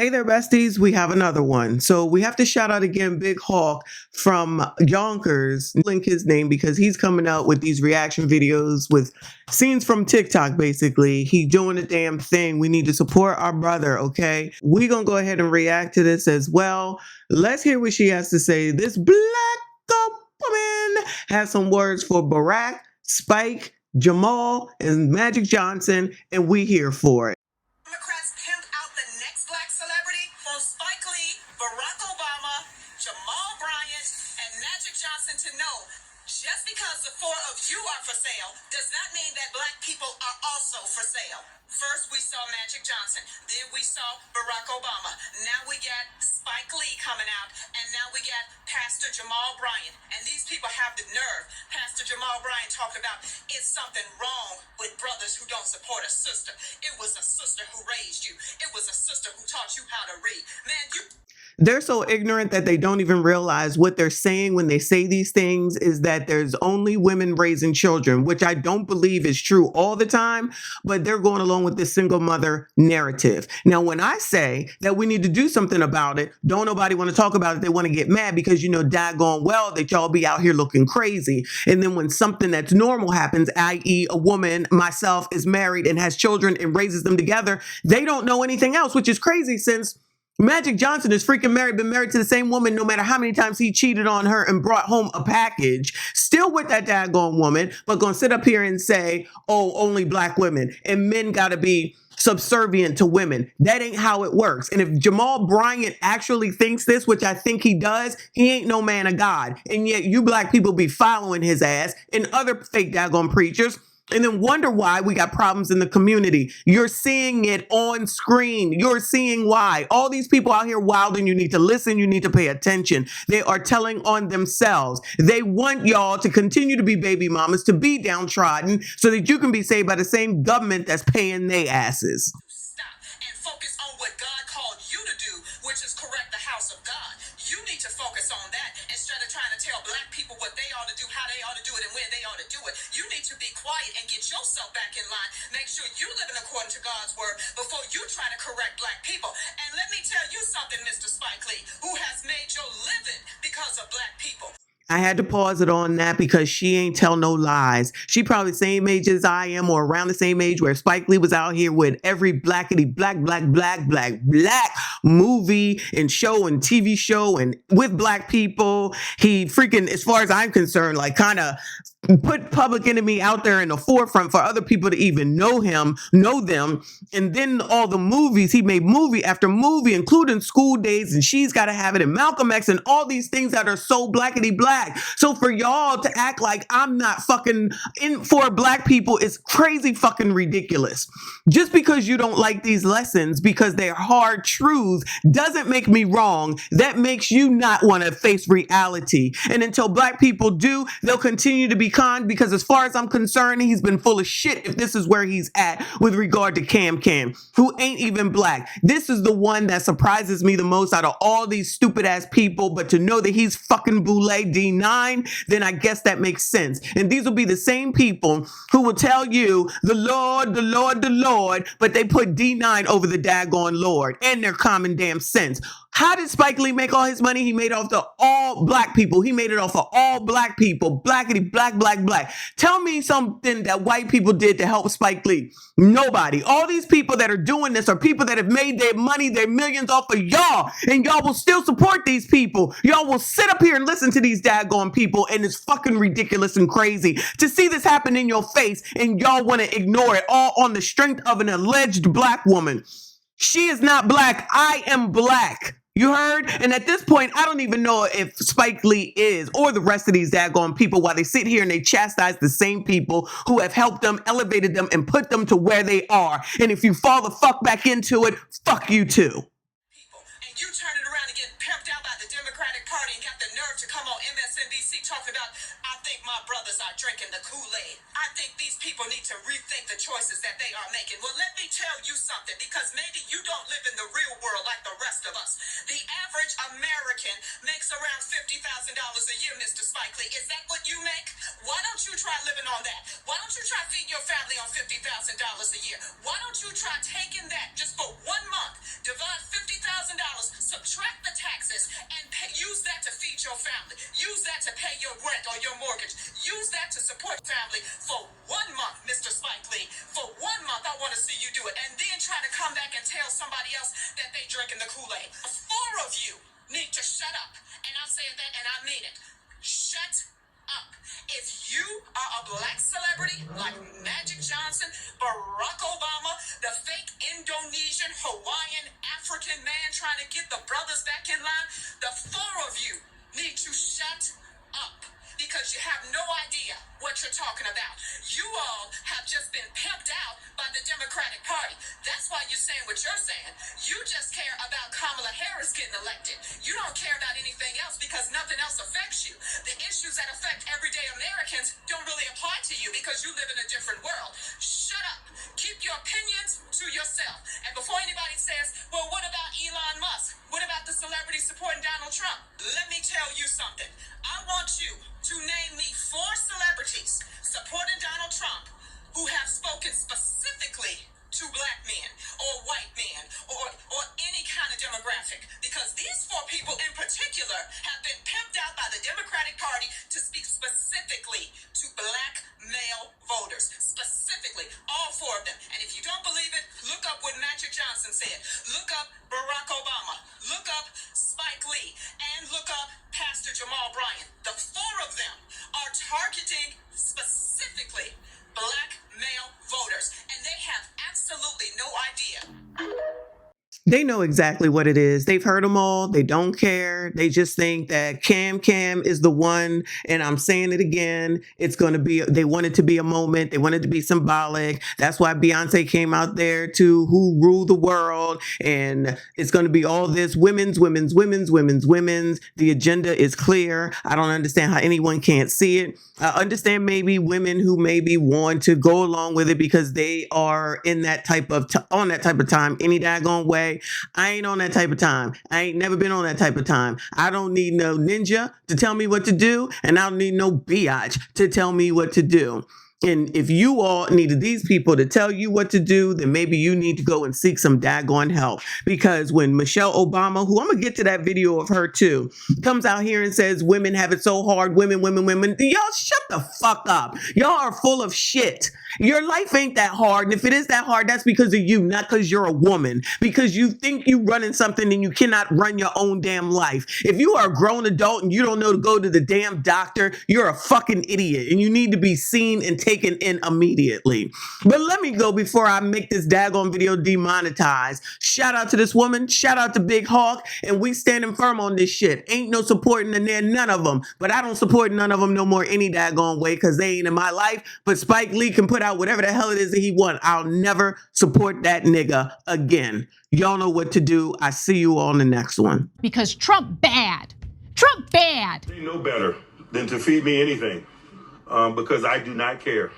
Hey there, besties. We have another one. So we have to shout out again Big Hawk from Yonkers. Link his name because he's coming out with these reaction videos with scenes from TikTok, basically. He doing the damn thing. We need to support our brother, okay? We gonna go ahead and react to this as well. Let's hear what she has to say. This black woman has some words for Barack, Spike, Jamal, and Magic Johnson, and we here for it. Democrats pimp out the next black celebrity on Spike Lee, Barack Obama, Jamal Bryant, and Magic Johnson to know just because the four of you are for sale does not mean that black people are also for sale. First we saw Magic Johnson, then we saw Barack Obama, now we got Spike Lee coming out, and now we got Pastor Jamal Bryant. And these people have the nerve. Pastor Jamal Bryant talked about it's something wrong with brothers who don't support a sister. It was a sister who raised you. It was a sister who taught you how to read. Man, you... They're so ignorant that they don't even realize what they're saying when they say these things is that there's only women raising children, which I don't believe is true all the time, but they're going along with this single mother narrative. Now, when I say that we need to do something about it, don't nobody want to talk about it. They want to get mad because, you know, daggone well that y'all be out here looking crazy. And then when something that's normal happens, i.e. a woman, myself, is married and has children and raises them together, they don't know anything else, which is crazy since Magic Johnson is freaking married, been married to the same woman no matter how many times he cheated on her and brought home a package, still with that daggone woman, but gonna sit up here and say, oh, only black women and men gotta be subservient to women. That ain't how it works. And if Jamal Bryant actually thinks this, which I think he does, he ain't no man of God. And yet you black people be following his ass and other fake daggone preachers, and then wonder why we got problems in the community. You're seeing it on screen. You're seeing why. All these people out here wilding, you need to listen. You need to pay attention. They are telling on themselves. They want y'all to continue to be baby mamas, to be downtrodden, so that you can be saved by the same government that's paying their asses. Stop and focus on what God called you to do, which is correct the house of God. You need to focus on that instead of trying to tell black people what they ought to do, how they ought to do it, and when they ought to do it. You need to be quiet and get yourself back in line. Make sure you living according to God's word before you try to correct black people. And let me tell you something, Mr. Spike Lee, who has made your living because of black people. I had to pause it on that because she ain't tell no lies. She probably the same age as I am or around the same age where Spike Lee was out here with every black movie and show and TV show and with black people. He freaking, as far as I'm concerned, like kind of put Public Enemy out there in the forefront for other people to even know him, know them. And then all the movies, he made movie after movie, including School Days and She's Gotta Have It and Malcolm X and all these things that are so blackety black. So for y'all to act like I'm not fucking in for black people is crazy fucking ridiculous. Just because you don't like these lessons because they're hard truths doesn't make me wrong. That makes you not want to face reality. And until black people do, they'll continue to be conned because as far as I'm concerned, he's been full of shit if this is where he's at with regard to Cam, who ain't even black. This is the one that surprises me the most out of all these stupid ass people, but to know that he's fucking Boule D9, then I guess that makes sense. And these will be the same people who will tell you the Lord, the Lord, the Lord, but they put D9 over the daggone Lord and their common damn sense. How did Spike Lee make all his money? He made it off of all black people. He made it off of all black people. Blackity, black, black, black. Tell me something that white people did to help Spike Lee. Nobody. All these people that are doing this are people that have made their money, their millions off of y'all. And y'all will still support these people. Y'all will sit up here and listen to these daggone people. And it's fucking ridiculous and crazy to see this happen in your face. And y'all want to ignore it all on the strength of an alleged black woman. She is not black. I am black. You heard? And at this point, I don't even know if Spike Lee is or the rest of these daggone people while they sit here and they chastise the same people who have helped them, elevated them, and put them to where they are. And if you fall the fuck back into it, fuck you too. And you turn it around and get pimped out by the Democratic Party and got the nerve to come on MSNBC talking about, I think my brothers are drinking the Kool-Aid. I think these people need to rethink the choices that they are making. Well, let me tell you something, because maybe you don't live in the real world like the rest of us. The average American makes around $50,000 a year, Mr. Spike Lee. Is that what you make? Why don't you try living on that? Why don't you try feeding your family on $50,000 a year? Why don't you try taking that just for 1 month, divide $50,000 subtract the taxes, and use that to feed your family. Use that to pay your rent or your mortgage. Use that to support family for 1 month, Mr. Spike Lee. For 1 month, I want to see you do it. And then try to come back and tell somebody else that they drinking the Kool-Aid. The 4 of you need to shut up. And I said that and I mean it. Shut up. If you are a black celebrity like Magic Johnson, Barack Obama, the fake Indonesian, Hawaiian, African man trying to get the brothers back in line, the 4 of you need to shut up because you have no idea what you're talking about. You all have just been pimped out by the Democratic Party. That's why you're saying what you're saying. You just care about Kamala Harris getting elected. You don't care about anything else because nothing else affects you. The issues that affect everyday Americans don't really apply to you because you live in a different world. Shut up. Keep your opinions to yourself. And before anybody says, well, what about Elon Musk? What about the celebrity supporting Donald Trump? Let me tell you something. I want you to name me 4 celebrities supporting Donald Trump who have spoken specifically to black men or white men or any kind of demographic, because these 4 people in particular have been pimped out by the Democratic Party to speak specifically to black male voters, specifically, all 4 of them. And if you don't believe it, look up what Magic Johnson said, look up Barack Obama, look up Spike Lee, and look up Pastor Jamal Bryant. The 4 of them are targeting specifically black male voters, and they have absolutely no idea. They know exactly what it is. They've heard them all. They don't care. They just think that Cam is the one. And I'm saying it again. It's going to be, they want it to be a moment. They want it to be symbolic. That's why Beyonce came out there to Who Rule the World. And it's going to be all this women's. The agenda is clear. I don't understand how anyone can't see it. I understand maybe women who maybe want to go along with it because they are in that type of, on that type of time any daggone way. I ain't on that type of time. I ain't never been on that type of time. I don't need no ninja to tell me what to do, and I don't need no biatch to tell me what to do. And if you all needed these people to tell you what to do, then maybe you need to go and seek some daggone help. Because when Michelle Obama, who I'm going to get to that video of her too, comes out here and says women have it so hard, women, y'all shut the fuck up. Y'all are full of shit. Your life ain't that hard. And if it is that hard, that's because of you, not because you're a woman. Because you think you running something and you cannot run your own damn life. If you are a grown adult and you don't know to go to the damn doctor, you're a fucking idiot. And you need to be seen and taken in immediately. But let me go before I make this daggone video demonetized. Shout out to this woman. Shout out to Big Hawk. And we standing firm on this shit. Ain't no supporting in there, none of them. But I don't support none of them no more any daggone way because they ain't in my life. But Spike Lee can put out whatever the hell it is that he wants. I'll never support that nigga again. Y'all know what to do. I see you all in the next one. Because Trump bad. Trump bad. They know better than to feed me anything because I do not care.